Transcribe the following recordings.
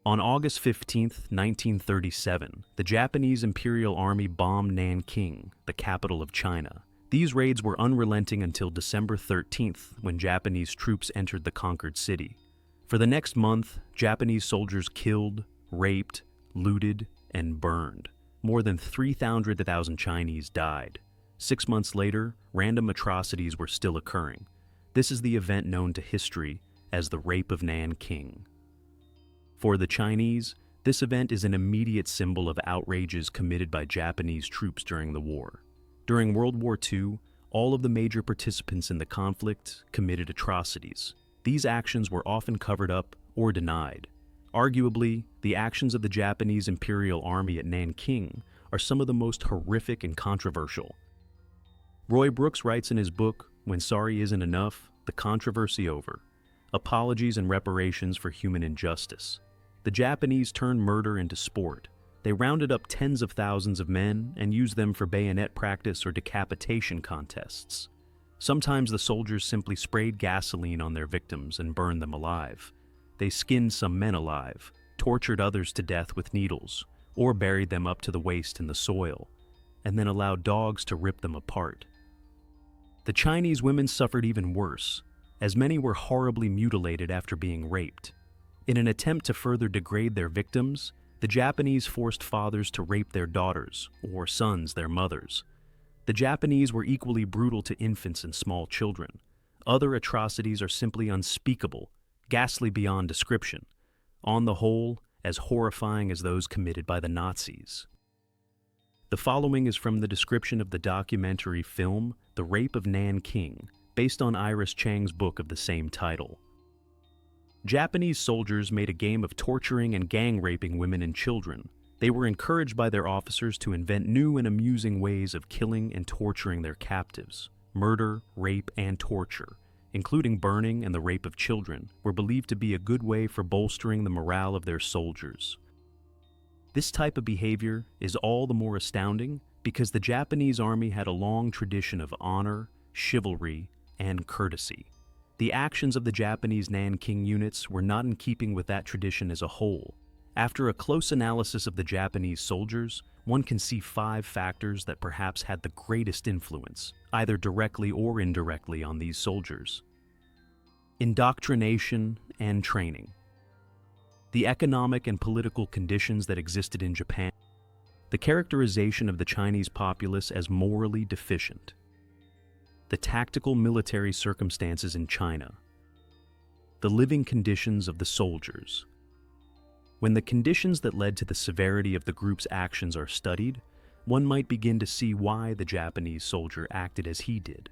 On August 15, 1937, the Japanese Imperial Army bombed Nanking, the capital of China. These raids were unrelenting until December 13th, when Japanese troops entered the conquered city. For the next month, Japanese soldiers killed, raped, looted, and burned. More than 300,000 Chinese died. 6 months later, random atrocities were still occurring. This is the event known to history as the Rape of Nanking. For the Chinese, this event is an immediate symbol of outrages committed by Japanese troops during the war. During World War II, all of the major participants in the conflict committed atrocities. These actions were often covered up or denied. Arguably, the actions of the Japanese Imperial Army at Nanking are some of the most horrific and controversial. Roy Brooks writes in his book, When Sorry Isn't Enough, The Controversy Over: Apologies and Reparations for Human Injustice. The Japanese turned murder into sport. They rounded up tens of thousands of men and used them for bayonet practice or decapitation contests. Sometimes the soldiers simply sprayed gasoline on their victims and burned them alive. They skinned some men alive, tortured others to death with needles, or buried them up to the waist in the soil, and then allowed dogs to rip them apart. The Chinese women suffered even worse, as many were horribly mutilated after being raped. In an attempt to further degrade their victims, the Japanese forced fathers to rape their daughters, or sons their mothers. The Japanese were equally brutal to infants and small children. Other atrocities are simply unspeakable, ghastly beyond description, on the whole, as horrifying as those committed by the Nazis. The following is from the description of the documentary film The Rape of Nanking, based on Iris Chang's book of the same title. Japanese soldiers made a game of torturing and gang-raping women and children. They were encouraged by their officers to invent new and amusing ways of killing and torturing their captives. Murder, rape, and torture, including burning and the rape of children, were believed to be a good way for bolstering the morale of their soldiers. This type of behavior is all the more astounding because the Japanese army had a long tradition of honor, chivalry, and courtesy. The actions of the Japanese Nanking units were not in keeping with that tradition as a whole. After a close analysis of the Japanese soldiers, one can see 5 factors that perhaps had the greatest influence, either directly or indirectly, on these soldiers. Indoctrination and training. The economic and political conditions that existed in Japan. The characterization of the Chinese populace as morally deficient. The tactical military circumstances in China. The living conditions of the soldiers. When the conditions that led to the severity of the group's actions are studied, one might begin to see why the Japanese soldier acted as he did.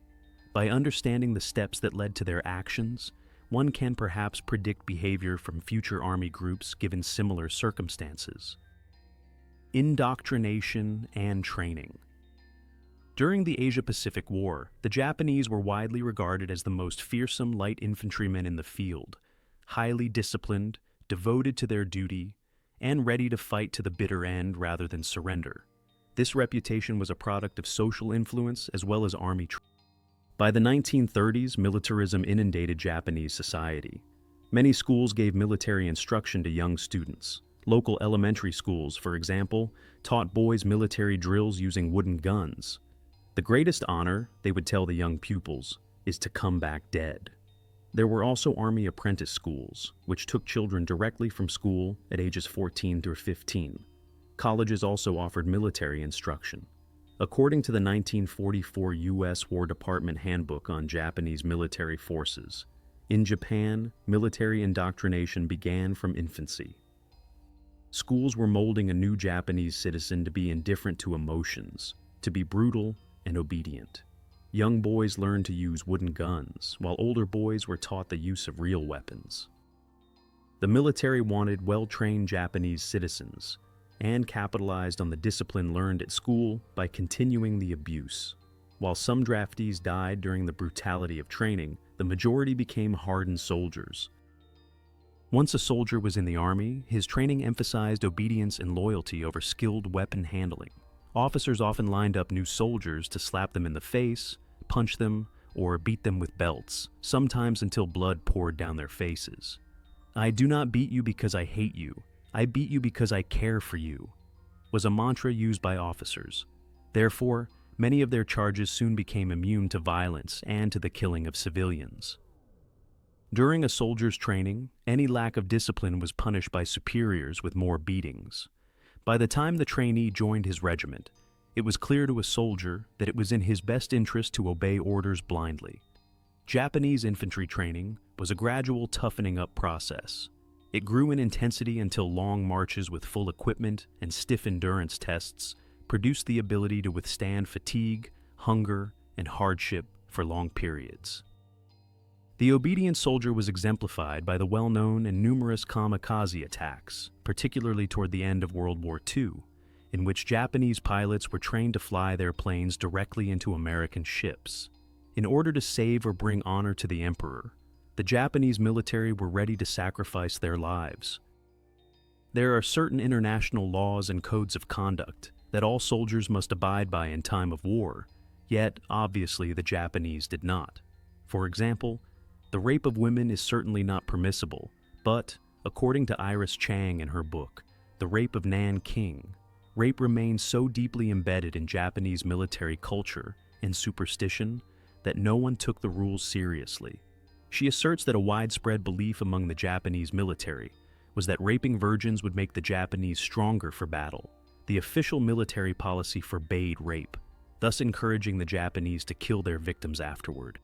By understanding the steps that led to their actions, one can perhaps predict behavior from future army groups given similar circumstances. Indoctrination and training. During the Asia-Pacific War, the Japanese were widely regarded as the most fearsome light infantrymen in the field, highly disciplined, devoted to their duty, and ready to fight to the bitter end rather than surrender. This reputation was a product of social influence as well as army training. By the 1930s, militarism inundated Japanese society. Many schools gave military instruction to young students. Local elementary schools, for example, taught boys military drills using wooden guns. The greatest honor, they would tell the young pupils, is to come back dead. There were also army apprentice schools, which took children directly from school at ages 14 through 15. Colleges also offered military instruction. According to the 1944 U.S. War Department Handbook on Japanese Military Forces, in Japan, military indoctrination began from infancy. Schools were molding a new Japanese citizen to be indifferent to emotions, to be brutal and obedient. Young boys learned to use wooden guns, while older boys were taught the use of real weapons. The military wanted well-trained Japanese citizens, and capitalized on the discipline learned at school by continuing the abuse. While some draftees died during the brutality of training, the majority became hardened soldiers. Once a soldier was in the army, his training emphasized obedience and loyalty over skilled weapon handling. Officers often lined up new soldiers to slap them in the face, punch them, or beat them with belts, sometimes until blood poured down their faces. "I do not beat you because I hate you. "I beat you because I care for you," was a mantra used by officers. Therefore, many of their charges soon became immune to violence and to the killing of civilians. During a soldier's training, any lack of discipline was punished by superiors with more beatings. By the time the trainee joined his regiment, it was clear to a soldier that it was in his best interest to obey orders blindly. Japanese infantry training was a gradual toughening up process. It grew in intensity until long marches with full equipment and stiff endurance tests produced the ability to withstand fatigue, hunger, and hardship for long periods. The obedient soldier was exemplified by the well-known and numerous kamikaze attacks, particularly toward the end of World War II, in which Japanese pilots were trained to fly their planes directly into American ships. In order to save or bring honor to the emperor, the Japanese military were ready to sacrifice their lives. There are certain international laws and codes of conduct that all soldiers must abide by in time of war, yet obviously the Japanese did not. For example, the rape of women is certainly not permissible, but, according to Iris Chang in her book, The Rape of Nanking, rape remains so deeply embedded in Japanese military culture and superstition that no one took the rules seriously. She asserts that a widespread belief among the Japanese military was that raping virgins would make the Japanese stronger for battle. The official military policy forbade rape, thus encouraging the Japanese to kill their victims afterward.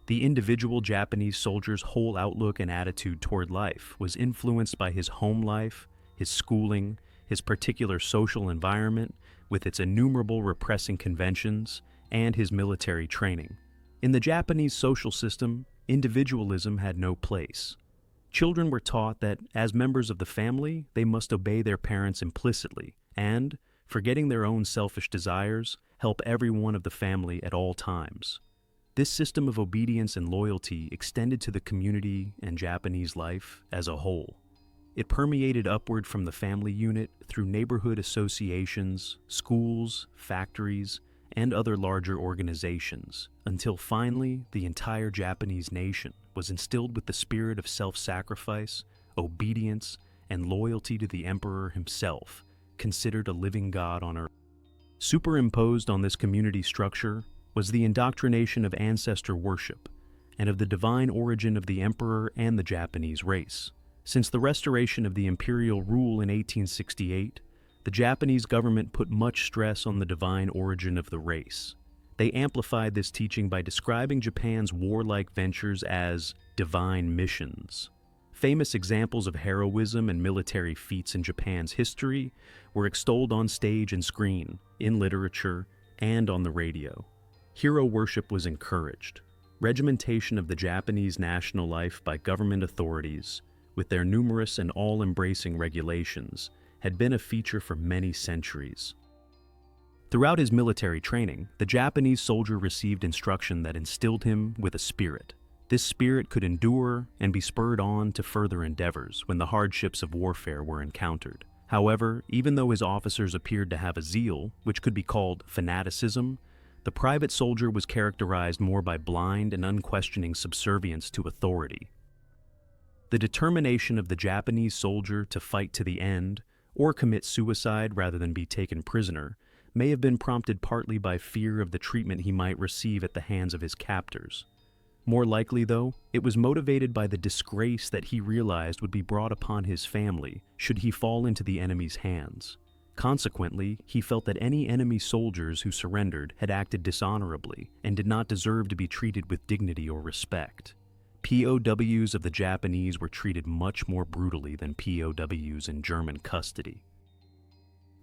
The individual Japanese soldier's whole outlook and attitude toward life was influenced by his home life, his schooling, his particular social environment with its innumerable repressing conventions, and his military training. In the Japanese social system, individualism had no place. Children were taught that, as members of the family, they must obey their parents implicitly and, forgetting their own selfish desires, help everyone of the family at all times. This system of obedience and loyalty extended to the community and Japanese life as a whole. It permeated upward from the family unit through neighborhood associations, schools, factories, and other larger organizations, until finally the entire Japanese nation was instilled with the spirit of self-sacrifice, obedience, and loyalty to the emperor himself, considered a living god on earth. Superimposed on this community structure was the indoctrination of ancestor worship and of the divine origin of the emperor and the Japanese race. Since the restoration of the imperial rule in 1868, the Japanese government put much stress on the divine origin of the race. They amplified this teaching by describing Japan's warlike ventures as divine missions. Famous examples of heroism and military feats in Japan's history were extolled on stage and screen, in literature, and on the radio. Hero worship was encouraged. Regimentation of the Japanese national life by government authorities, with their numerous and all-embracing regulations, had been a feature for many centuries. Throughout his military training, the Japanese soldier received instruction that instilled him with a spirit. This spirit could endure and be spurred on to further endeavors when the hardships of warfare were encountered. However, even though his officers appeared to have a zeal, which could be called fanaticism, the private soldier was characterized more by blind and unquestioning subservience to authority. The determination of the Japanese soldier to fight to the end, or commit suicide rather than be taken prisoner, may have been prompted partly by fear of the treatment he might receive at the hands of his captors. More likely, though, it was motivated by the disgrace that he realized would be brought upon his family should he fall into the enemy's hands. Consequently, he felt that any enemy soldiers who surrendered had acted dishonorably and did not deserve to be treated with dignity or respect. POWs of the Japanese were treated much more brutally than POWs in German custody.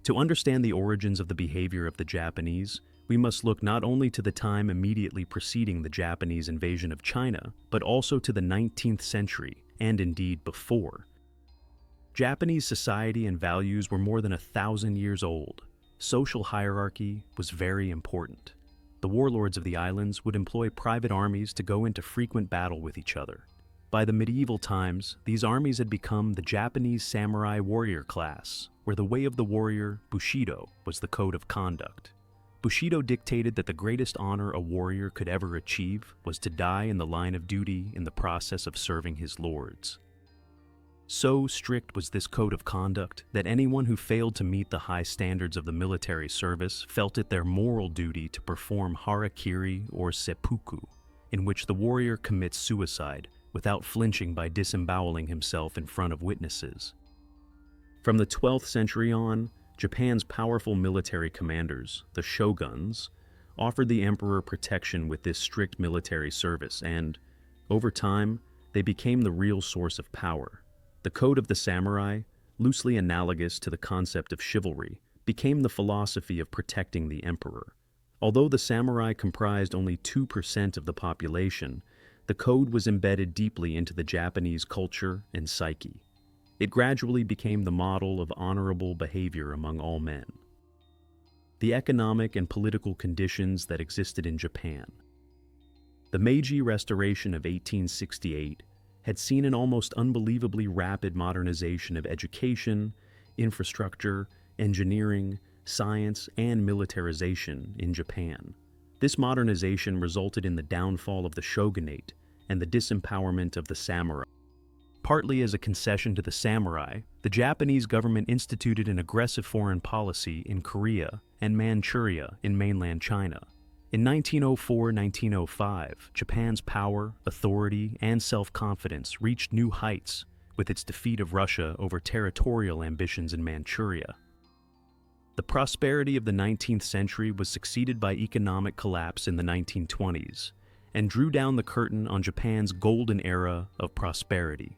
To understand the origins of the behavior of the Japanese, we must look not only to the time immediately preceding the Japanese invasion of China, but also to the 19th century, and indeed before. Japanese society and values were more than 1,000 years old. Social hierarchy was very important. The warlords of the islands would employ private armies to go into frequent battle with each other. By the medieval times, these armies had become the Japanese samurai warrior class, where the way of the warrior, Bushido, was the code of conduct. Bushido dictated that the greatest honor a warrior could ever achieve was to die in the line of duty in the process of serving his lords. So strict was this code of conduct that anyone who failed to meet the high standards of the military service felt it their moral duty to perform harakiri or seppuku, in which the warrior commits suicide without flinching by disemboweling himself in front of witnesses. From the 12th century on, Japan's powerful military commanders, the shoguns, offered the emperor protection with this strict military service and, over time, they became the real source of power. The code of the samurai, loosely analogous to the concept of chivalry, became the philosophy of protecting the emperor. Although the samurai comprised only 2% of the population, the code was embedded deeply into the Japanese culture and psyche. It gradually became the model of honorable behavior among all men. The economic and political conditions that existed in Japan. The Meiji Restoration of 1868 had seen an almost unbelievably rapid modernization of education, infrastructure, engineering, science, and militarization in Japan. This modernization resulted in the downfall of the shogunate and the disempowerment of the samurai. Partly as a concession to the samurai, the Japanese government instituted an aggressive foreign policy in Korea and Manchuria in mainland China. In 1904-1905, Japan's power, authority, and self-confidence reached new heights with its defeat of Russia over territorial ambitions in Manchuria. The prosperity of the 19th century was succeeded by economic collapse in the 1920s and drew down the curtain on Japan's golden era of prosperity.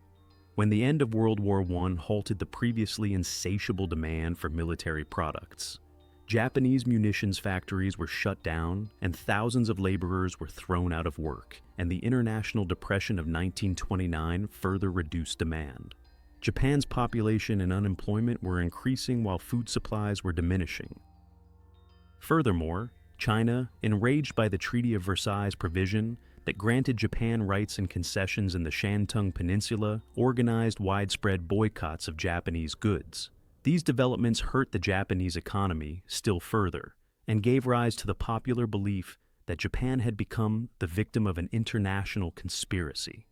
When the end of World War I halted the previously insatiable demand for military products, Japanese munitions factories were shut down and thousands of laborers were thrown out of work, and the International Depression of 1929 further reduced demand. Japan's population and unemployment were increasing while food supplies were diminishing. Furthermore, China, enraged by the Treaty of Versailles provision that granted Japan rights and concessions in the Shantung Peninsula, organized widespread boycotts of Japanese goods. These developments hurt the Japanese economy still further and gave rise to the popular belief that Japan had become the victim of an international conspiracy.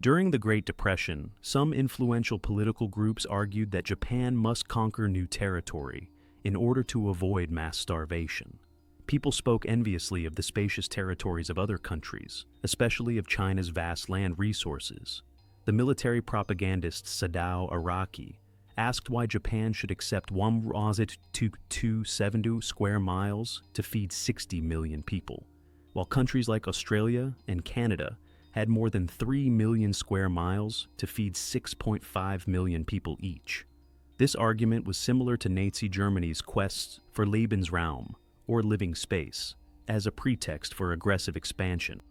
During the Great Depression, some influential political groups argued that Japan must conquer new territory in order to avoid mass starvation. People spoke enviously of the spacious territories of other countries, especially of China's vast land resources. The military propagandist Sadao Araki asked why Japan should accept 1,270 square miles to feed 60 million people, while countries like Australia and Canada had more than 3 million square miles to feed 6.5 million people each. This argument was similar to Nazi Germany's quest for Lebensraum, or living space, as a pretext for aggressive expansion.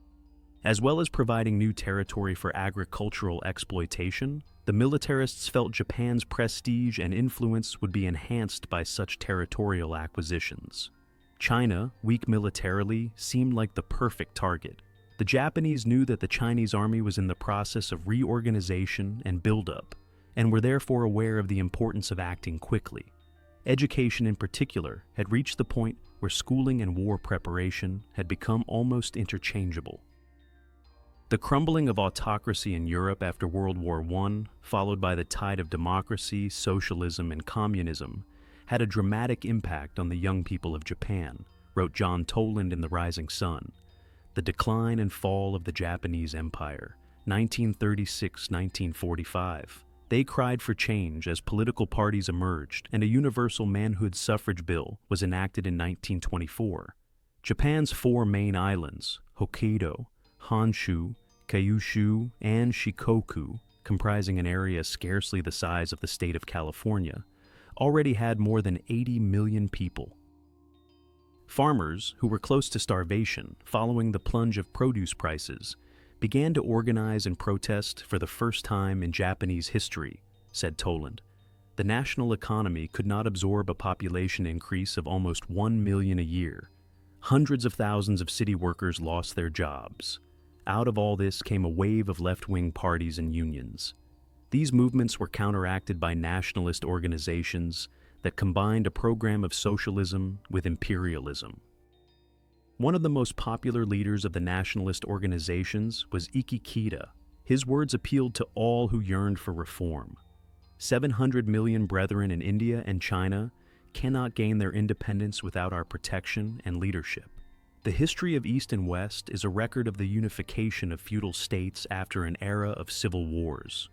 As well as providing new territory for agricultural exploitation, the militarists felt Japan's prestige and influence would be enhanced by such territorial acquisitions. China, weak militarily, seemed like the perfect target. The Japanese knew that the Chinese army was in the process of reorganization and buildup, and were therefore aware of the importance of acting quickly. Education in particular had reached the point where schooling and war preparation had become almost interchangeable. The crumbling of autocracy in Europe after World War I, followed by the tide of democracy, socialism, and communism, had a dramatic impact on the young people of Japan, wrote John Toland in The Rising Sun. The Decline and Fall of the Japanese Empire, 1936-1945. They cried for change as political parties emerged, and a universal manhood suffrage bill was enacted in 1924. Japan's four main islands, Hokkaido, Honshu, Kyushu, and Shikoku, comprising an area scarcely the size of the state of California, already had more than 80 million people. Farmers, who were close to starvation following the plunge of produce prices, began to organize and protest for the first time in Japanese history, said Toland. The national economy could not absorb a population increase of almost 1 million a year. Hundreds of thousands of city workers lost their jobs. Out of all this came a wave of left-wing parties and unions. These movements were counteracted by nationalist organizations that combined a program of socialism with imperialism. One of the most popular leaders of the nationalist organizations was Ikikida. His words appealed to all who yearned for reform. 700 million brethren in India and China cannot gain their independence without our protection and leadership. The history of East and West is a record of the unification of feudal states after an era of civil wars.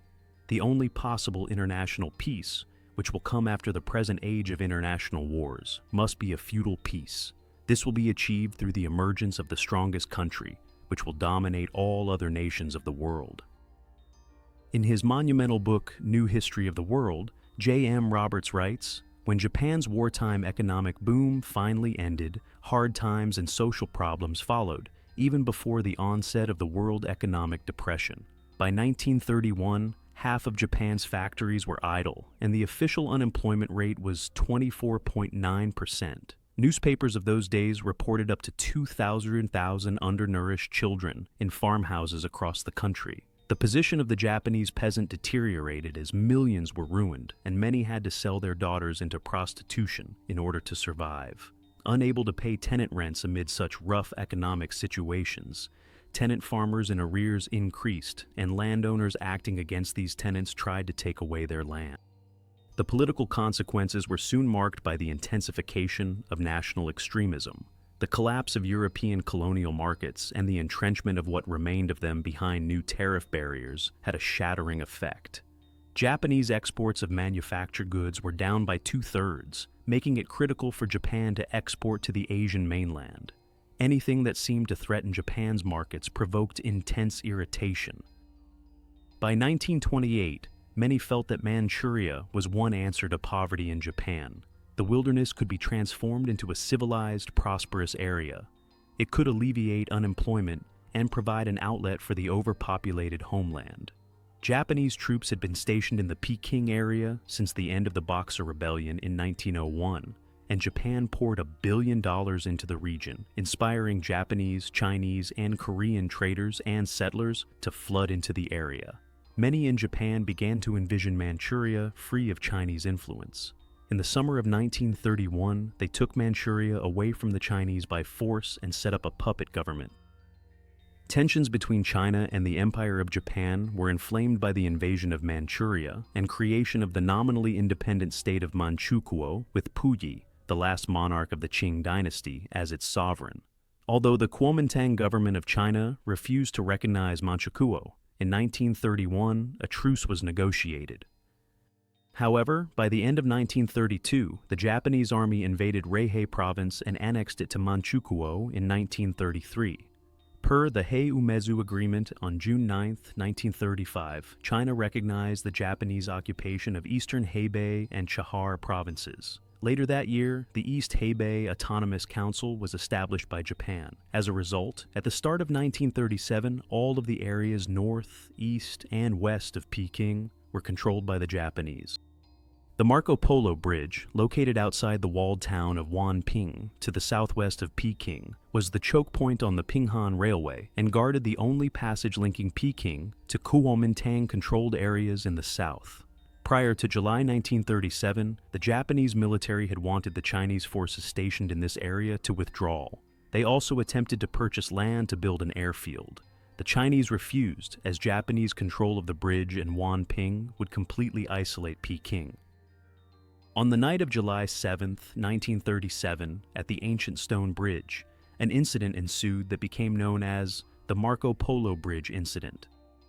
The only possible international peace, which will come after the present age of international wars, must be a feudal peace. This will be achieved through the emergence of the strongest country, which will dominate all other nations of the world. In his monumental book, New History of the World, J.M. Roberts writes, "When Japan's wartime economic boom finally ended, hard times and social problems followed, even before the onset of the World Economic Depression. By 1931, half of Japan's factories were idle, and the official unemployment rate was 24.9%. Newspapers of those days reported up to 2,000 undernourished children in farmhouses across the country. The position of the Japanese peasant deteriorated as millions were ruined, and many had to sell their daughters into prostitution in order to survive. Unable to pay tenant rents amid such rough economic situations, tenant farmers in arrears increased, and landowners acting against these tenants tried to take away their land. The political consequences were soon marked by the intensification of national extremism. The collapse of European colonial markets and the entrenchment of what remained of them behind new tariff barriers had a shattering effect. Japanese exports of manufactured goods were down by 2/3, making it critical for Japan to export to the Asian mainland. Anything that seemed to threaten Japan's markets provoked intense irritation. By 1928, many felt that Manchuria was one answer to poverty in Japan. The wilderness could be transformed into a civilized, prosperous area. It could alleviate unemployment and provide an outlet for the overpopulated homeland. Japanese troops had been stationed in the Peking area since the end of the Boxer Rebellion in 1901, and Japan poured $1 billion into the region, inspiring Japanese, Chinese, and Korean traders and settlers to flood into the area. Many in Japan began to envision Manchuria free of Chinese influence. In the summer of 1931, they took Manchuria away from the Chinese by force and set up a puppet government. Tensions between China and the Empire of Japan were inflamed by the invasion of Manchuria and creation of the nominally independent state of Manchukuo, with Puyi, the last monarch of the Qing dynasty, as its sovereign. Although the Kuomintang government of China refused to recognize Manchukuo, in 1931, a truce was negotiated. However, by the end of 1932, the Japanese army invaded Reihei province and annexed it to Manchukuo in 1933. Per the Hei-Umezu Agreement on June 9, 1935, China recognized the Japanese occupation of eastern Hebei and Chahar provinces. Later that year, the East Hebei Autonomous Council was established by Japan. As a result, at the start of 1937, all of the areas north, east, and west of Peking were controlled by the Japanese. The Marco Polo Bridge, located outside the walled town of Wanping to the southwest of Peking, was the choke point on the Pinghan Railway and guarded the only passage linking Peking to Kuomintang-controlled areas in the south. Prior to July 1937, the Japanese military had wanted the Chinese forces stationed in this area to withdraw. They also attempted to purchase land to build an airfield. The Chinese refused, as Japanese control of the bridge in Wanping would completely isolate Peking. On the night of July 7, 1937, at the ancient stone bridge, an incident ensued that became known as the Marco Polo Bridge Incident.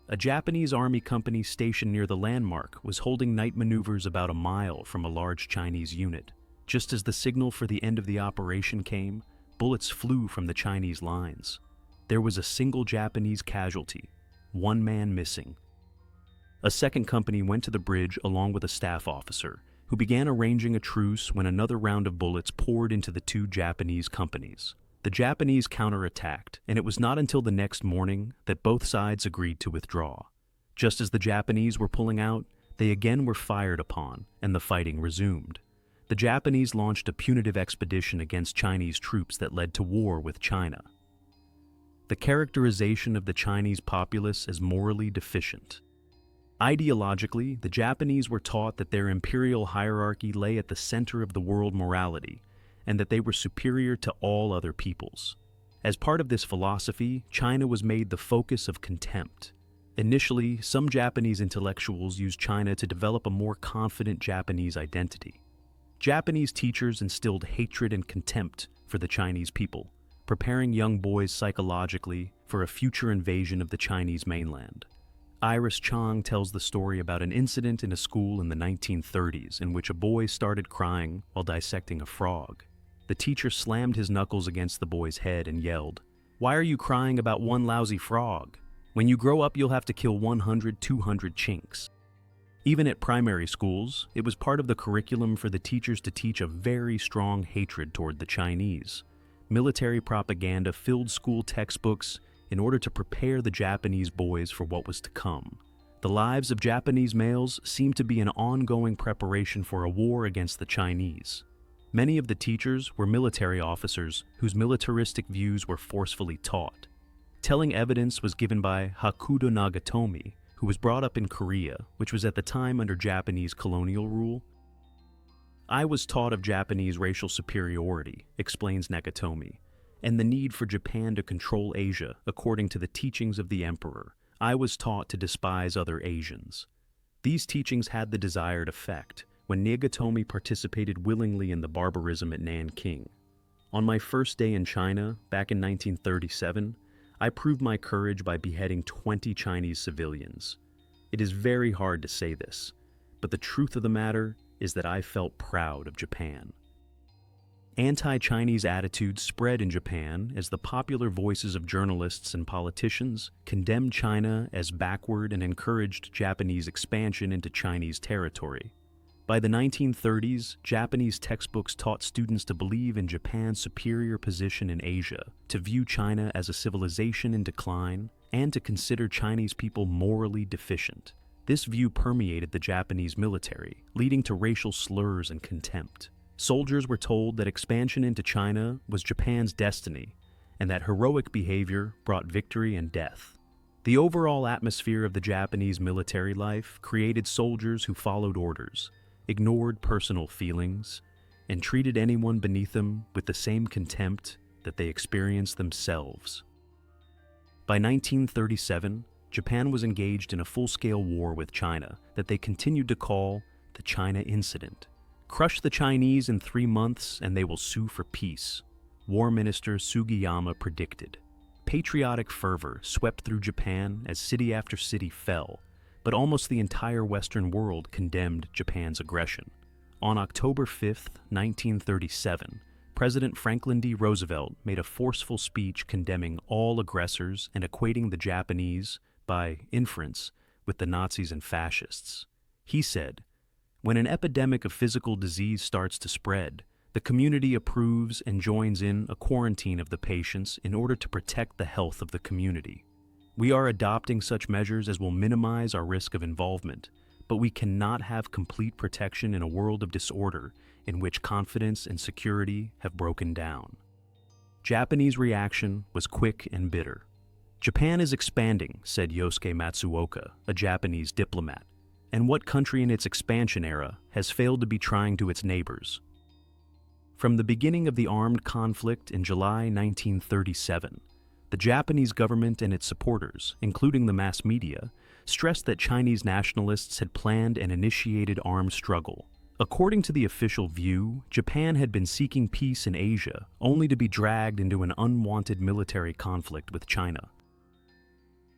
A Japanese army company stationed near the landmark was holding night maneuvers about a mile from a large Chinese unit. Just as the signal for the end of the operation came, bullets flew from the Chinese lines. There was a single Japanese casualty, one man missing. A second company went to the bridge along with a staff officer, who began arranging a truce when another round of bullets poured into the two Japanese companies. The Japanese counterattacked, and it was not until the next morning that both sides agreed to withdraw. Just as the Japanese were pulling out, they again were fired upon, and the fighting resumed. The Japanese launched a punitive expedition against Chinese troops that led to war with China. The characterization of the Chinese populace as morally deficient. Ideologically, the Japanese were taught that their imperial hierarchy lay at the center of the world morality, and that they were superior to all other peoples. As part of this philosophy, China was made the focus of contempt. Initially, some Japanese intellectuals used China to develop a more confident Japanese identity. Japanese teachers instilled hatred and contempt for the Chinese people, preparing young boys psychologically for a future invasion of the Chinese mainland. Iris Chang tells the story about an incident in a school in the 1930s in which a boy started crying while dissecting a frog. The teacher slammed his knuckles against the boy's head and yelled, "Why are you crying about one lousy frog? When you grow up, you'll have to kill 100, 200 chinks." Even at primary schools, it was part of the curriculum for the teachers to teach a very strong hatred toward the Chinese. Military propaganda filled school textbooks in order to prepare the Japanese boys for what was to come. The lives of Japanese males seemed to be an ongoing preparation for a war against the Chinese. Many of the teachers were military officers whose militaristic views were forcefully taught. Telling evidence was given by Hakudo Nagatomi, who was brought up in Korea, which was at the time under Japanese colonial rule. "I was taught of Japanese racial superiority," explains Nagatomi, "and the need for Japan to control Asia according to the teachings of the emperor. I was taught to despise other Asians." These teachings had the desired effect when Nagatomi participated willingly in the barbarism at Nanking. "On my first day in China, back in 1937, I proved my courage by beheading 20 Chinese civilians. It is very hard to say this, but the truth of the matter is that I felt proud of Japan." Anti-Chinese attitudes spread in Japan as the popular voices of journalists and politicians condemned China as backward and encouraged Japanese expansion into Chinese territory. By the 1930s, Japanese textbooks taught students to believe in Japan's superior position in Asia, to view China as a civilization in decline, and to consider Chinese people morally deficient. This view permeated the Japanese military, leading to racial slurs and contempt. Soldiers were told that expansion into China was Japan's destiny, and that heroic behavior brought victory and death. The overall atmosphere of the Japanese military life created soldiers who followed orders, ignored personal feelings, and treated anyone beneath them with the same contempt that they experienced themselves. By 1937, Japan was engaged in a full-scale war with China that they continued to call the China Incident. "Crush the Chinese in 3 months and they will sue for peace," War Minister Sugiyama predicted. Patriotic fervor swept through Japan as city after city fell, but almost the entire Western world condemned Japan's aggression. On October 5, 1937, President Franklin D. Roosevelt made a forceful speech condemning all aggressors and equating the Japanese, by inference, with the Nazis and fascists. He said, "When an epidemic of physical disease starts to spread, the community approves and joins in a quarantine of the patients in order to protect the health of the community. We are adopting such measures as will minimize our risk of involvement, but we cannot have complete protection in a world of disorder in which confidence and security have broken down." Japanese reaction was quick and bitter. "Japan is expanding," said Yosuke Matsuoka, a Japanese diplomat, "and what country in its expansion era has failed to be trying to its neighbors?" From the beginning of the armed conflict in July 1937, the Japanese government and its supporters, including the mass media, stressed that Chinese nationalists had planned and initiated armed struggle. According to the official view, Japan had been seeking peace in Asia, only to be dragged into an unwanted military conflict with China.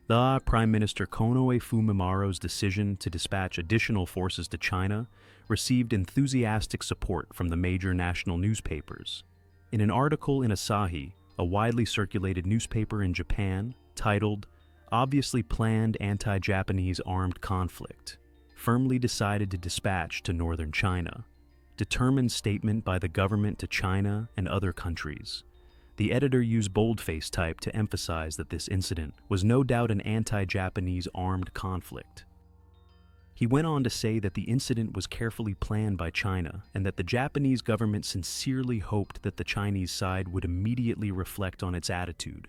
The Prime Minister Konoe Fumimaro's decision to dispatch additional forces to China received enthusiastic support from the major national newspapers. In an article in Asahi, a widely circulated newspaper in Japan, titled "Obviously Planned Anti-Japanese Armed Conflict," firmly decided to dispatch to northern China. Determined statement by the government to China and other countries. The editor used boldface type to emphasize that this incident was no doubt an anti-Japanese armed conflict. He went on to say that the incident was carefully planned by China and that the Japanese government sincerely hoped that the Chinese side would immediately reflect on its attitude,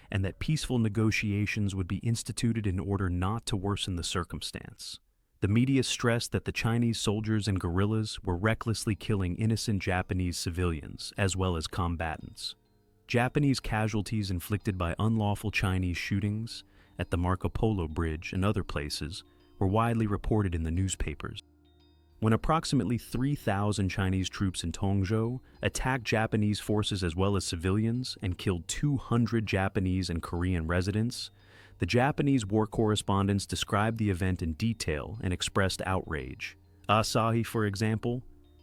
and that peaceful negotiations would be instituted in order not to worsen the circumstance. The media stressed that the Chinese soldiers and guerrillas were recklessly killing innocent Japanese civilians, as well as combatants. Japanese casualties inflicted by unlawful Chinese shootings, at the Polo Bridge and other places were widely reported in the newspapers. When approximately 3,000 Chinese troops in Tongzhou attacked Japanese forces as well as civilians and killed 200 Japanese and Korean residents, the Japanese war correspondents described the event in detail and expressed outrage. Asahi, for example,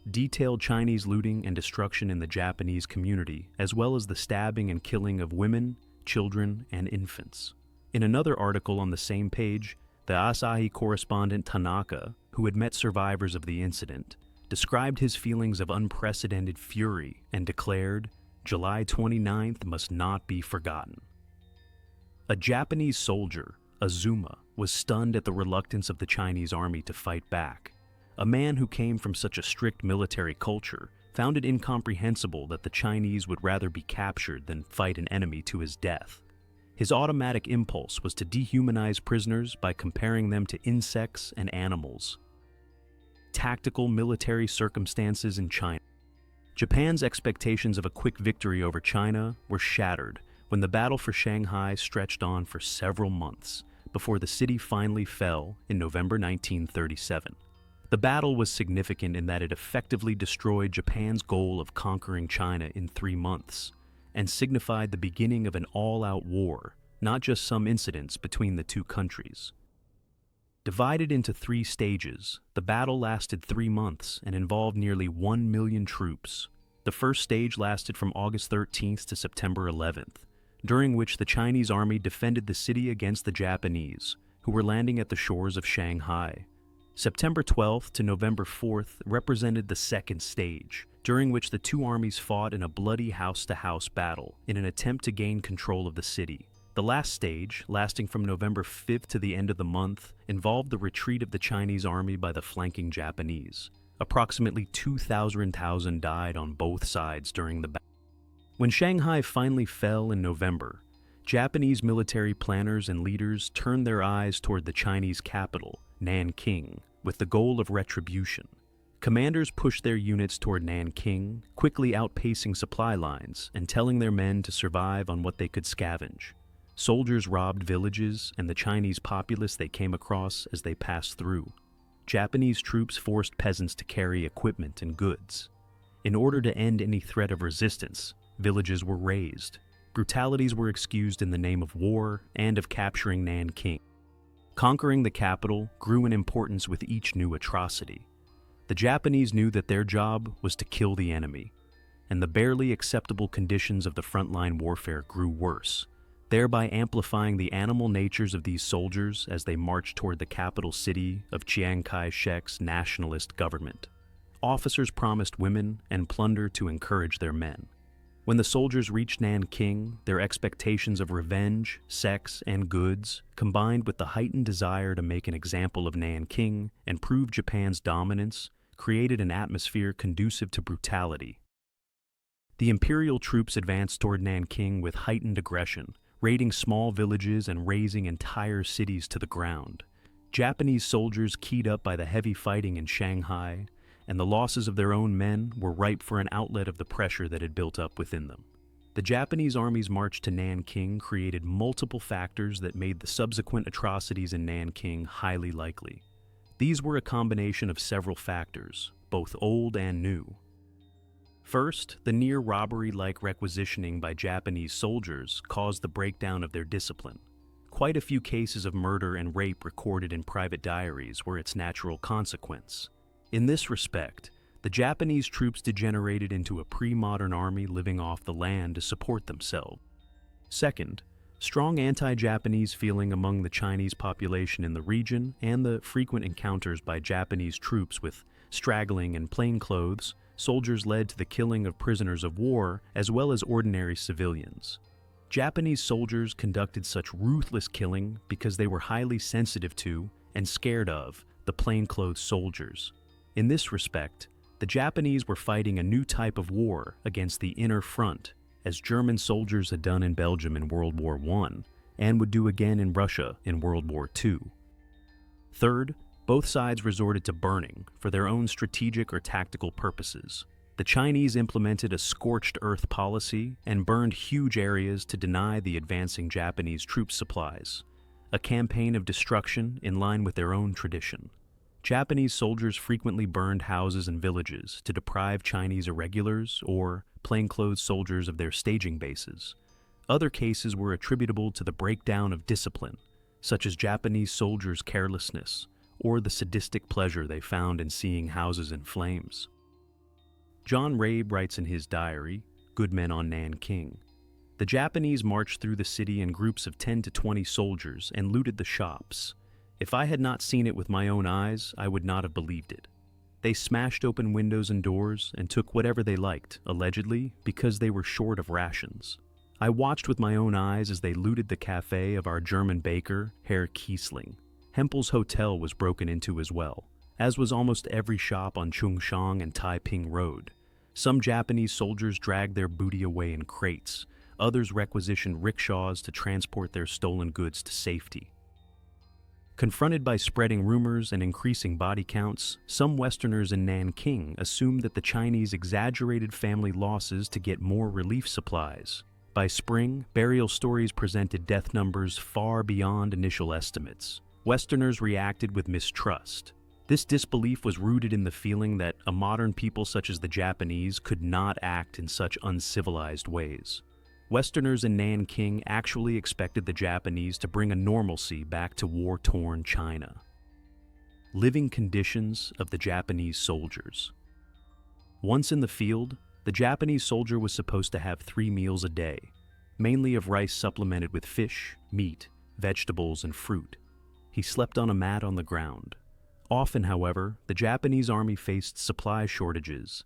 detailed Chinese looting and destruction in the Japanese community, as well as the stabbing and killing of women, children, and infants. In another article on the same page, the Asahi correspondent Tanaka, who had met survivors of the incident, described his feelings of unprecedented fury and declared, "July 29th must not be forgotten." A Japanese soldier, Azuma, was stunned at the reluctance of the Chinese army to fight back. A man who came from such a strict military culture found it incomprehensible that the Chinese would rather be captured than fight an enemy to his death. His automatic impulse was to dehumanize prisoners by comparing them to insects and animals. Tactical military circumstances in China. Japan's expectations of a quick victory over China were shattered when the battle for Shanghai stretched on for several months before the city finally fell in November 1937. The battle was significant in that it effectively destroyed Japan's goal of conquering China in 3 months and signified the beginning of an all-out war, not just some incidents between the two countries. Divided into 3 stages, the battle lasted 3 months and involved nearly 1 million troops. The first stage lasted from August 13th to September 11th, during which the Chinese army defended the city against the Japanese, who were landing at the shores of Shanghai. September 12th to November 4th represented the second stage, during which the two armies fought in a bloody house-to-house battle in an attempt to gain control of the city. The last stage, lasting from November 5th to the end of the month, involved the retreat of the Chinese army by the flanking Japanese. Approximately 2,000 died on both sides during the battle. When Shanghai finally fell in November, Japanese military planners and leaders turned their eyes toward the Chinese capital, Nanking, with the goal of retribution. Commanders pushed their units toward Nanking, quickly outpacing supply lines and telling their men to survive on what they could scavenge. Soldiers robbed villages and the Chinese populace they came across as they passed through. Japanese troops forced peasants to carry equipment and goods. In order to end any threat of resistance, villages were razed. Brutalities were excused in the name of war and of capturing Nanking. Conquering the capital grew in importance with each new atrocity. The Japanese knew that their job was to kill the enemy, and the barely acceptable conditions of the frontline warfare grew worse, thereby amplifying the animal natures of these soldiers as they marched toward the capital city of Chiang Kai-shek's nationalist government. Officers promised women and plunder to encourage their men. When the soldiers reached Nanking, their expectations of revenge, sex, and goods, combined with the heightened desire to make an example of Nanking and prove Japan's dominance, created an atmosphere conducive to brutality. The imperial troops advanced toward Nanking with heightened aggression, raiding small villages and razing entire cities to the ground. Japanese soldiers, keyed up by the heavy fighting in Shanghai, and the losses of their own men, were ripe for an outlet of the pressure that had built up within them. The Japanese army's march to Nanking created multiple factors that made the subsequent atrocities in Nanking highly likely. These were a combination of several factors, both old and new. First, the near robbery-like requisitioning by Japanese soldiers caused the breakdown of their discipline. Quite a few cases of murder and rape recorded in private diaries were its natural consequence. In this respect, the Japanese troops degenerated into a pre-modern army living off the land to support themselves. Second, strong anti-Japanese feeling among the Chinese population in the region and the frequent encounters by Japanese troops with straggling and plainclothes soldiers led to the killing of prisoners of war as well as ordinary civilians. Japanese soldiers conducted such ruthless killing because they were highly sensitive to and scared of the plainclothes soldiers. In this respect, the Japanese were fighting a new type of war against the inner front, as German soldiers had done in Belgium in World War I and would do again in Russia in World War II. Third, both sides resorted to burning for their own strategic or tactical purposes. The Chinese implemented a scorched earth policy and burned huge areas to deny the advancing Japanese troop supplies. a campaign of destruction in line with their own tradition. Japanese soldiers frequently burned houses and villages to deprive Chinese irregulars or plainclothes soldiers of their staging bases. Other cases were attributable to the breakdown of discipline, such as Japanese soldiers' carelessness or the sadistic pleasure they found in seeing houses in flames. John Rabe writes in his diary, Good Men on Nanking, "The Japanese marched through the city in groups of 10 to 20 soldiers and looted the shops. If I had not seen it with my own eyes, I would not have believed it. They smashed open windows and doors and took whatever they liked, allegedly, because they were short of rations. I watched with my own eyes as they looted the cafe of our German baker, Herr Kiesling. Hempel's hotel was broken into as well, as was almost every shop on Chungshang and Taiping Road. Some Japanese soldiers dragged their booty away in crates. Others requisitioned rickshaws to transport their stolen goods to safety." Confronted by spreading rumors and increasing body counts, some Westerners in Nanking assumed that the Chinese exaggerated family losses to get more relief supplies. By spring, burial stories presented death numbers far beyond initial estimates. Westerners reacted with mistrust. This disbelief was rooted in the feeling that a modern people such as the Japanese could not act in such uncivilized ways. Westerners in Nanking actually expected the Japanese to bring a normalcy back to war-torn China. Living conditions of the Japanese soldiers. Once in the field, the Japanese soldier was supposed to have 3 meals a day, mainly of rice supplemented with fish, meat, vegetables, and fruit. He slept on a mat on the ground. Often, however, the Japanese army faced supply shortages,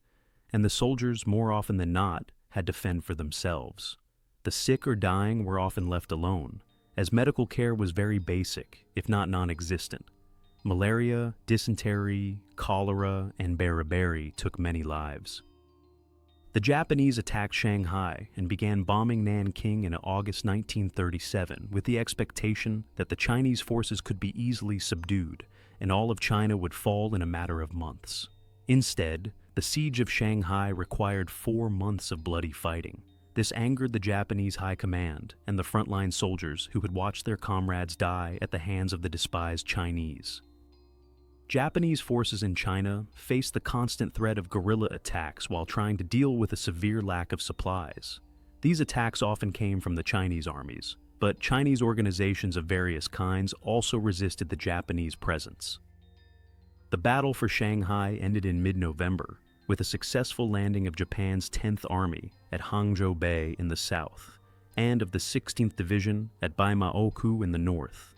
and the soldiers, more often than not, had to fend for themselves. The sick or dying were often left alone, as medical care was very basic, if not non-existent. Malaria, dysentery, cholera, and beriberi took many lives. The Japanese attacked Shanghai and began bombing Nanking in August 1937 with the expectation that the Chinese forces could be easily subdued and all of China would fall in a matter of months. Instead, the siege of Shanghai required 4 months of bloody fighting. This angered the Japanese high command and the frontline soldiers who had watched their comrades die at the hands of the despised Chinese. Japanese forces in China faced the constant threat of guerrilla attacks while trying to deal with a severe lack of supplies. These attacks often came from the Chinese armies, but Chinese organizations of various kinds also resisted the Japanese presence. The battle for Shanghai ended in mid-November, with a successful landing of Japan's 10th Army at Hangzhou Bay in the south, and of the 16th Division at Baimaoku in the north.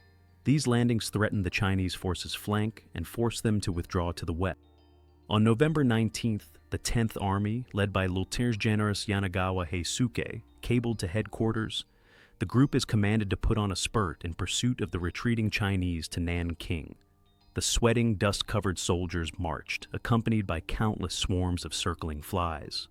These landings threatened the Chinese forces' flank and forced them to withdraw to the west. On November 19th, the 10th Army, led by Lieutenant General Yanagawa Heisuke, cabled to headquarters. The group is commanded to put on a spurt in pursuit of the retreating Chinese to Nanking. The sweating, dust-covered soldiers marched, accompanied by countless swarms of circling flies.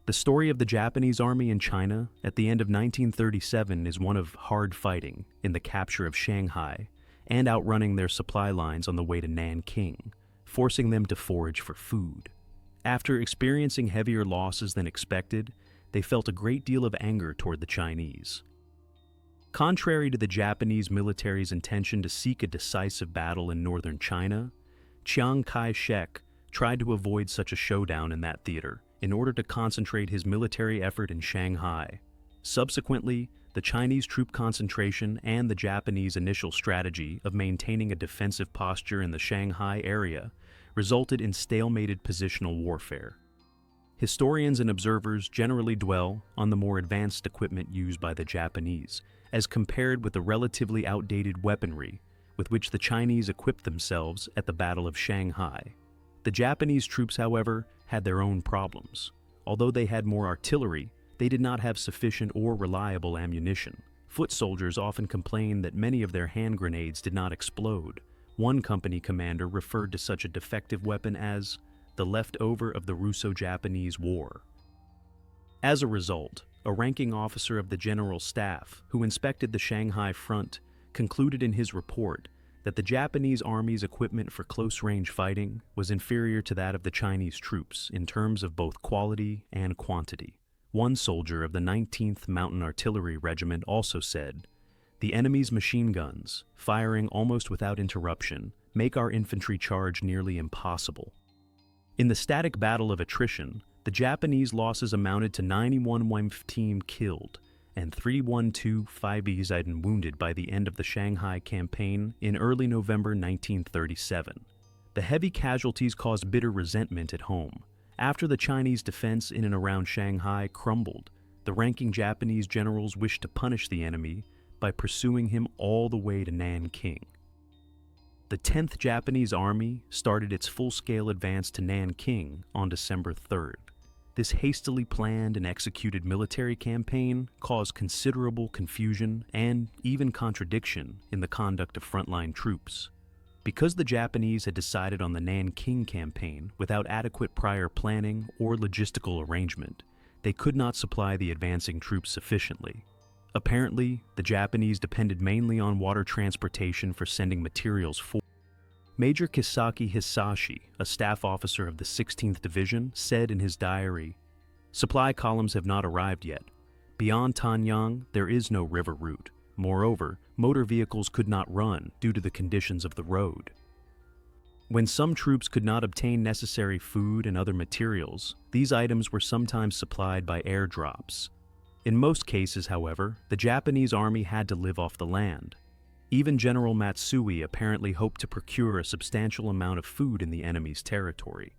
The story of the Japanese army in China at the end of 1937 is one of hard fighting in the capture of Shanghai and outrunning their supply lines on the way to Nanking, forcing them to forage for food. After experiencing heavier losses than expected, they felt a great deal of anger toward the Chinese. Contrary to the Japanese military's intention to seek a decisive battle in northern China, Chiang Kai-shek tried to avoid such a showdown in that theater in order to concentrate his military effort in Shanghai. Subsequently, the Chinese troop concentration and the Japanese initial strategy of maintaining a defensive posture in the Shanghai area resulted in stalemated positional warfare. Historians and observers generally dwell on the more advanced equipment used by the Japanese, as compared with the relatively outdated weaponry with which the Chinese equipped themselves at the Battle of Shanghai. The Japanese troops, however, had their own problems. Although they had more artillery, they did not have sufficient or reliable ammunition. Foot soldiers often complained that many of their hand grenades did not explode. One company commander referred to such a defective weapon as the leftover of the Russo-Japanese War. As a result, a ranking officer of the General Staff, who inspected the Shanghai front, concluded in his report that the Japanese army's equipment for close-range fighting was inferior to that of the Chinese troops in terms of both quality and quantity. One soldier of the 19th Mountain Artillery Regiment also said, The enemy's machine guns, firing almost without interruption, make our infantry charge nearly impossible. In the static battle of attrition, the Japanese losses amounted to 91 team killed and 312 wounded by the end of the Shanghai campaign in early November 1937. The heavy casualties caused bitter resentment at home. After the Chinese defense in and around Shanghai crumbled, the ranking Japanese generals wished to punish the enemy by pursuing him all the way to Nanking. The 10th Japanese Army started its full-scale advance to Nanking on December 3rd. This hastily planned and executed military campaign caused considerable confusion and even contradiction in the conduct of frontline troops. Because the Japanese had decided on the Nanking campaign without adequate prior planning or logistical arrangement, they could not supply the advancing troops sufficiently. Apparently, the Japanese depended mainly on water transportation for sending materials forward. Major Kisaki Hisashi, a staff officer of the 16th Division, said in his diary, "Supply columns have not arrived yet. Beyond Tanyang, there is no river route. Moreover, motor vehicles could not run due to the conditions of the road." When some troops could not obtain necessary food and other materials, these items were sometimes supplied by airdrops. In most cases, however, the Japanese army had to live off the land. Even General Matsui apparently hoped to procure a substantial amount of food in the enemy's territory.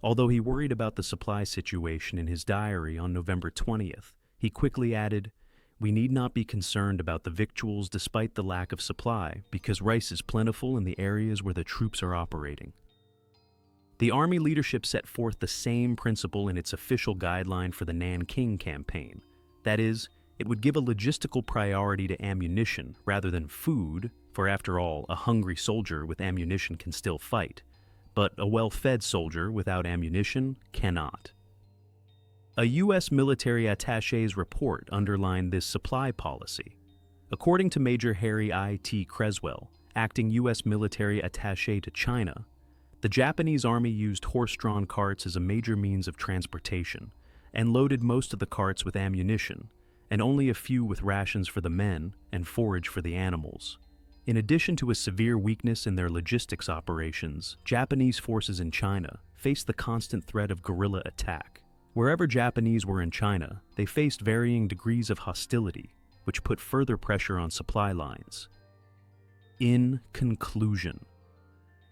Although he worried about the supply situation in his diary on November 20th, he quickly added, "We need not be concerned about the victuals despite the lack of supply, because rice is plentiful in the areas where the troops are operating." The army leadership set forth the same principle in its official guideline for the Nanking campaign. That is, it would give a logistical priority to ammunition rather than food, for after all, a hungry soldier with ammunition can still fight, but a well-fed soldier without ammunition cannot. A U.S. military attaché's report underlined this supply policy. According to Major Harry I.T. Creswell, acting U.S. military attaché to China, the Japanese army used horse-drawn carts as a major means of transportation, and loaded most of the carts with ammunition, and only a few with rations for the men and forage for the animals. In addition to a severe weakness in their logistics operations, Japanese forces in China faced the constant threat of guerrilla attack. Wherever Japanese were in China, they faced varying degrees of hostility, which put further pressure on supply lines. In conclusion,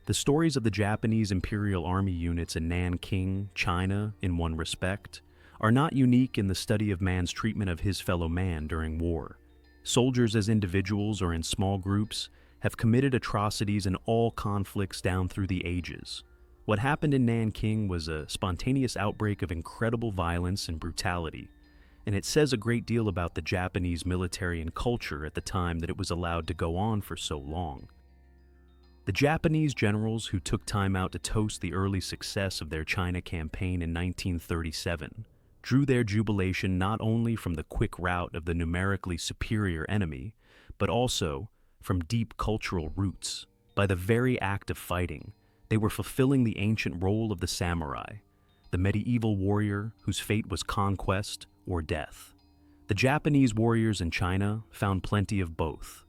the stories of the Japanese Imperial Army units in Nanking, China, in one respect, are not unique in the study of man's treatment of his fellow man during war. Soldiers as individuals or in small groups have committed atrocities in all conflicts down through the ages. What happened in Nanking was a spontaneous outbreak of incredible violence and brutality, and it says a great deal about the Japanese military and culture at the time that it was allowed to go on for so long. The Japanese generals who took time out to toast the early success of their China campaign in 1937 drew their jubilation not only from the quick rout of the numerically superior enemy, but also from deep cultural roots. By the very act of fighting, they were fulfilling the ancient role of the samurai, the medieval warrior whose fate was conquest or death. The Japanese warriors in China found plenty of both.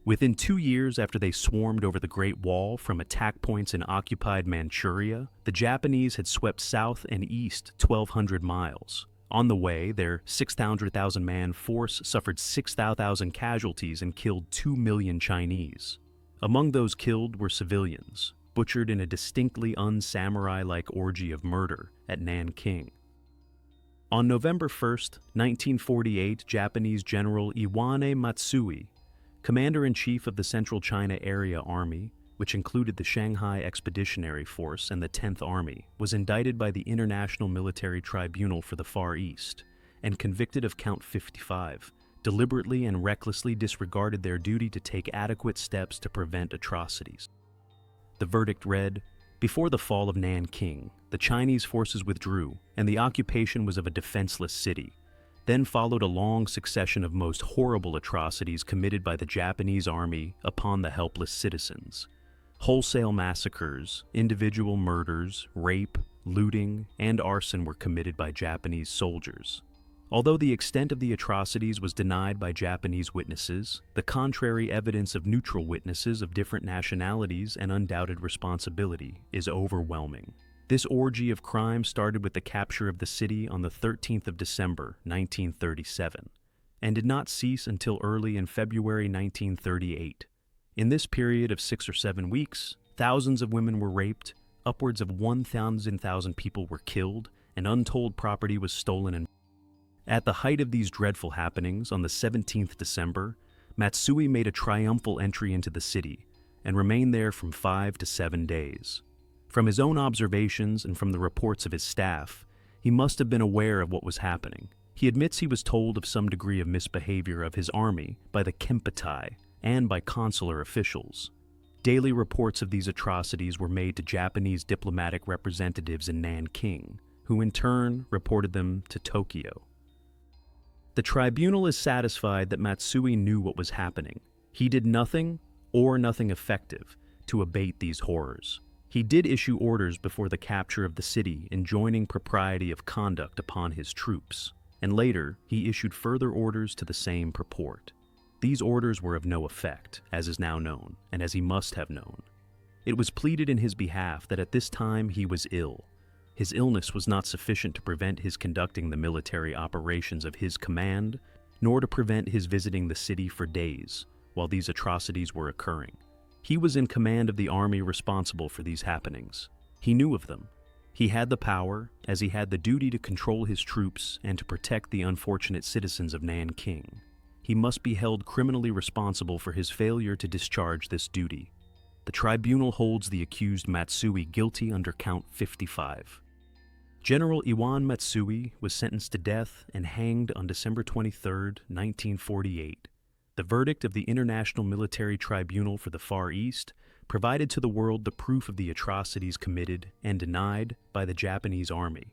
Within 2 years after they swarmed over the Great Wall from attack points in occupied Manchuria, the Japanese had swept south and east 1,200 miles. On the way, their 600,000-man force suffered 6,000 casualties and killed 2 million Chinese. Among those killed were civilians, butchered in a distinctly un-samurai-like orgy of murder at Nanking. On November 1st, 1948, Japanese General Iwane Matsui, Commander-in-Chief of the Central China Area Army, which included the Shanghai Expeditionary Force and the 10th Army, was indicted by the International Military Tribunal for the Far East and convicted of Count 55, deliberately and recklessly disregarded their duty to take adequate steps to prevent atrocities. The verdict read, "Before the fall of Nanking, the Chinese forces withdrew, and the occupation was of a defenseless city. Then followed a long succession of most horrible atrocities committed by the Japanese army upon the helpless citizens. Wholesale massacres, individual murders, rape, looting, and arson were committed by Japanese soldiers. Although the extent of the atrocities was denied by Japanese witnesses, the contrary evidence of neutral witnesses of different nationalities and undoubted responsibility is overwhelming. This orgy of crime started with the capture of the city on the 13th of December, 1937, and did not cease until early in February 1938. In this period of 6 or 7 weeks, thousands of women were raped, upwards of 1,000 people were killed, and untold property was stolen and at the height of these dreadful happenings, on the 17th December, Matsui made a triumphal entry into the city and remained there from 5 to 7 days. From his own observations and from the reports of his staff, he must have been aware of what was happening. He admits he was told of some degree of misbehavior of his army by the Kempeitai and by consular officials. Daily reports of these atrocities were made to Japanese diplomatic representatives in Nanking, who in turn reported them to Tokyo. The tribunal is satisfied that Matsui knew what was happening. He did nothing, or nothing effective, to abate these horrors. He did issue orders before the capture of the city enjoining propriety of conduct upon his troops, and later he issued further orders to the same purport. These orders were of no effect, as is now known, and as he must have known. It was pleaded in his behalf that at this time he was ill. His illness was not sufficient to prevent his conducting the military operations of his command, nor to prevent his visiting the city for days while these atrocities were occurring. He was in command of the army responsible for these happenings. He knew of them. He had the power, as he had the duty to control his troops and to protect the unfortunate citizens of Nanking. He must be held criminally responsible for his failure to discharge this duty. The tribunal holds the accused Matsui guilty under count 55. General Iwan Matsui was sentenced to death and hanged on December 23, 1948. The verdict of the International Military Tribunal for the Far East provided to the world the proof of the atrocities committed and denied by the Japanese army.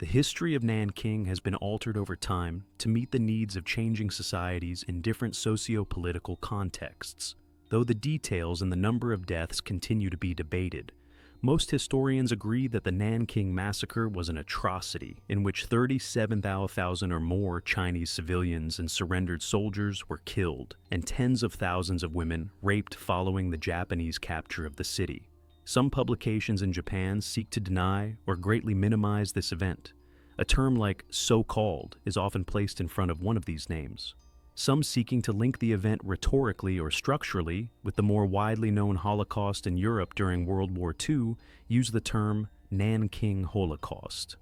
The history of Nanking has been altered over time to meet the needs of changing societies in different socio-political contexts. Though the details and the number of deaths continue to be debated, most historians agree that the Nanking massacre was an atrocity in which 37,000 or more Chinese civilians and surrendered soldiers were killed, and tens of thousands of women raped following the Japanese capture of the city. Some publications in Japan seek to deny or greatly minimize this event. A term like so-called is often placed in front of one of these names. Some seeking to link the event rhetorically or structurally with the more widely known Holocaust in Europe during World War II use the term Nanking Holocaust.